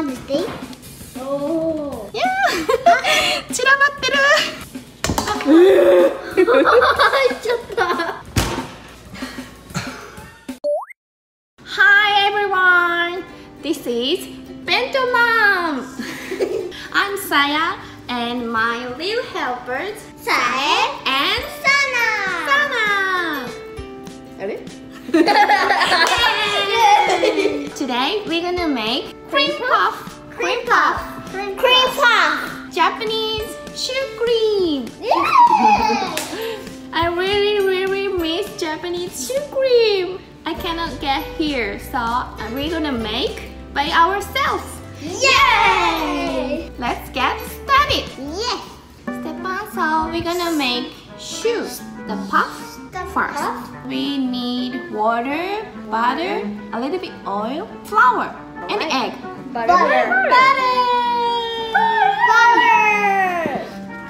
混ぜていい？おお。いやー散らばってる。入っちゃった。Hi everyone, this is Bento Mom. I'm Saya and my little helpers Sae and Sana. Today we're gonna make cream puff. Cream puff. Cream puff. Japanese Chou cream. I really miss Japanese Chou cream. I cannot get here, so we're gonna make by ourselves. Yay! Let's get started. Yes. Step 1, so we're gonna make Chou, the puff. First, we need water, butter, a little bit oil, flour, and egg. Butter.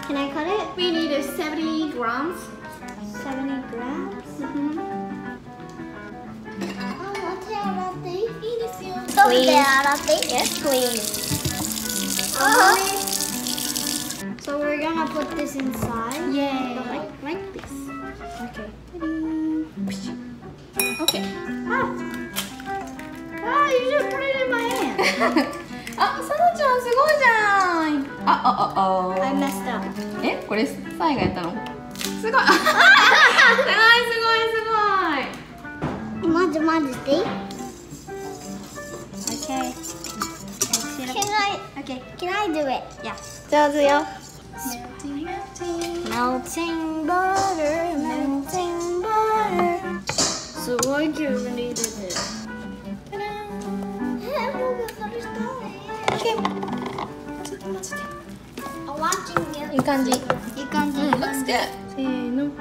Can I cut it? We need 70 grams. 70 grams? Yes, please. So we're gonna put this inside. Yay. Like this. Okay. Okay. You just put it in my hand. あ、さなちゃんすごいじゃん。I messed up. え、これサイがやったの？すごい。すごい。混ぜていい？ Okay. Can I do it? Yeah. 上手よ。Melting butter. すごい急に入れてる。いい感じ。いい感じ。Looks good. せーの。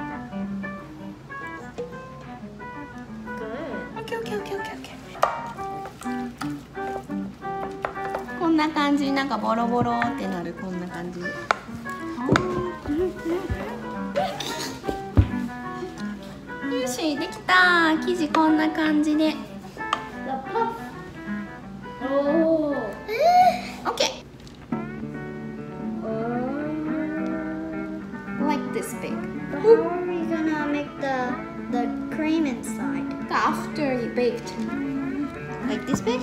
こんな感じ、なんかボロボロってなる、こんな感じ。よし、できた。生地こんな感じで。おー。OK。Like this big. How are we gonna make the cream inside? After you baked. Like this big?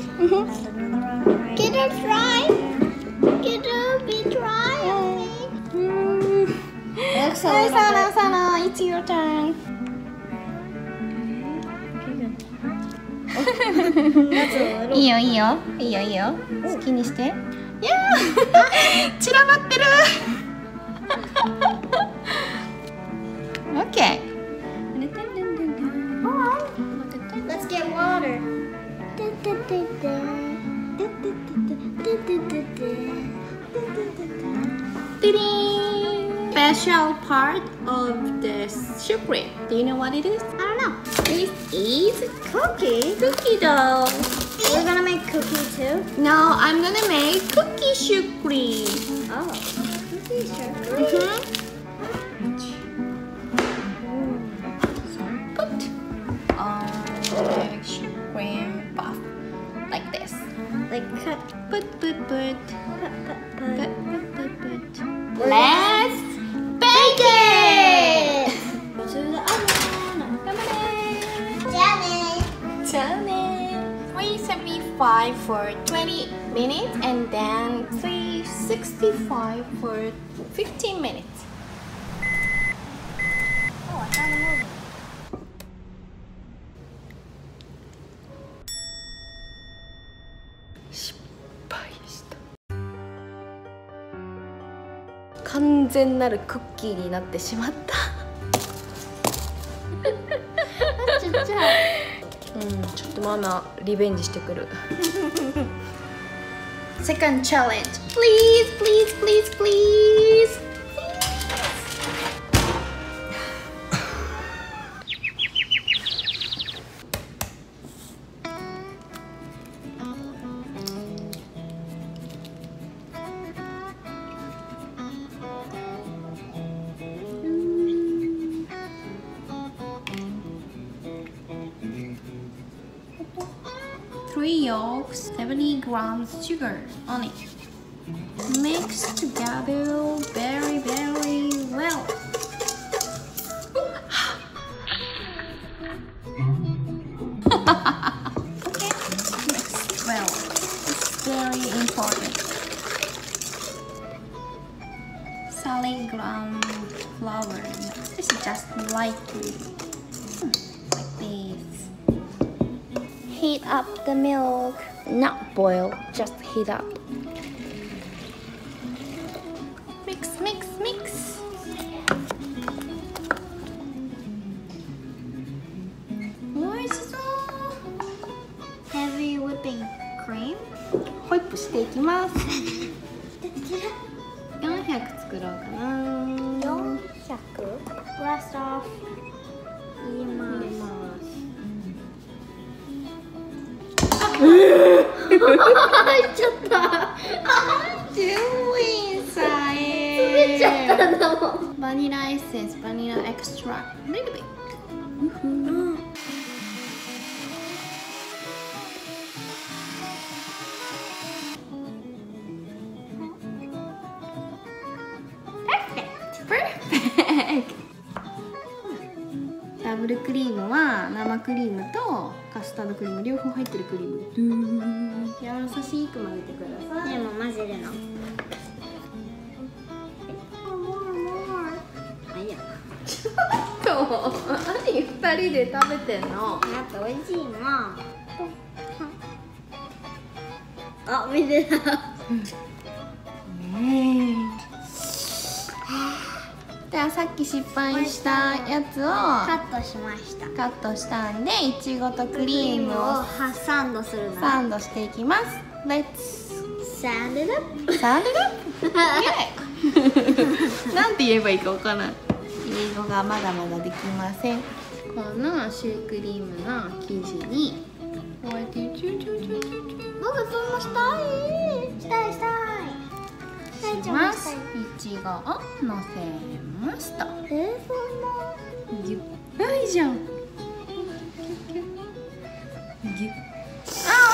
Get it dry. Get it be dry. Looks a little bit. Sana, it's your turn. いいよいいよいいよいいよ。好きにして。いやー散らばってる。OK。Let's get water. Special part of the Chou cream. Do you know what it is? I don't know. This is Cookie. cookie dough. We're gonna make cookie too. No, I'm gonna make cookie Chou cream. Oh, cookie sugar. Put on the Chou cream puff like this. Like cut. Put. Let's bake it. to the oven. Janet. 375 for 20 minutes and then 365 for 15 minutes. Oh, I found a movie. Failed. 完全なるクッキーになってしまった。ちっちゃい。ちょっとママリベンジしてくる。Second challenge. Please. yolks, 70 grams sugar on it. Mix together very well. Okay, mix well. It's very important. 30 gram flour. This is just lightly. Like this. Heat up the milk. Not boil, just heat up. Mix. Heavy whipping cream. ホイップしていきます。400作ろうかな。400 Blast off. 入れます入っちゃった。Doing Sae. 滑っちゃったんだもん。Vanilla essence, vanilla extract, little bit. Perfect. ダブルクリームは生クリームとカスタードクリーム両方入ってるクリーム。優しく混ぜてください。でも混ぜるの。何2人で食べてんの？だって美味しいもん。あ、見てた。じゃあさっき失敗したやつをカットしました。カットしたんで、いちごとクリームをサンドするの。サンドしていきます。Let's sand it up. sand it up. なんて言えばいいかわからない。英語がまだまだできません。このシュークリームの生地にこうやって僕そんなしたい。したい。します。いちごをのせますと。そんな。ギュッ。いいじゃん。ギュッ。美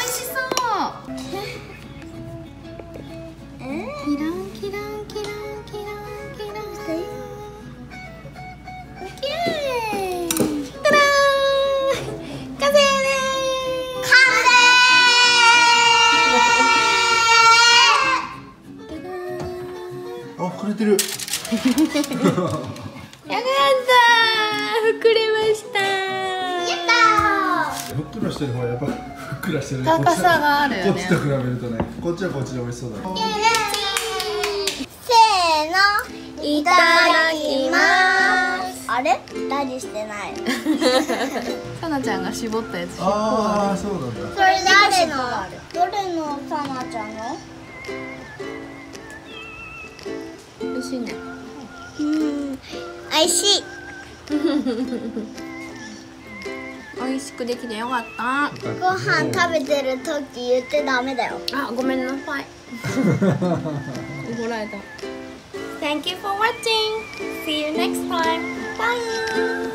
味しそう。キラン。オッケー。ただー。完成です。あ、膨れてる。やったー。膨れましたー。やったー。ふっくらしてる方がやっぱふっくらしてるね。高さがあるよね。こっちと比べるとね、こっちはこっちで美味しそうだね。せーの、いただきます。あれ？何してない。さなちゃんが絞ったやつ。ああ、そうなんだ。それ誰の？どれのさなちゃんの？美味しいね。美味しい。美味しくできてよかった。ご飯食べてる時言ってダメだよ。あ、ごめんなさい。怒られた。Thank you for watching. See you next time. Bye.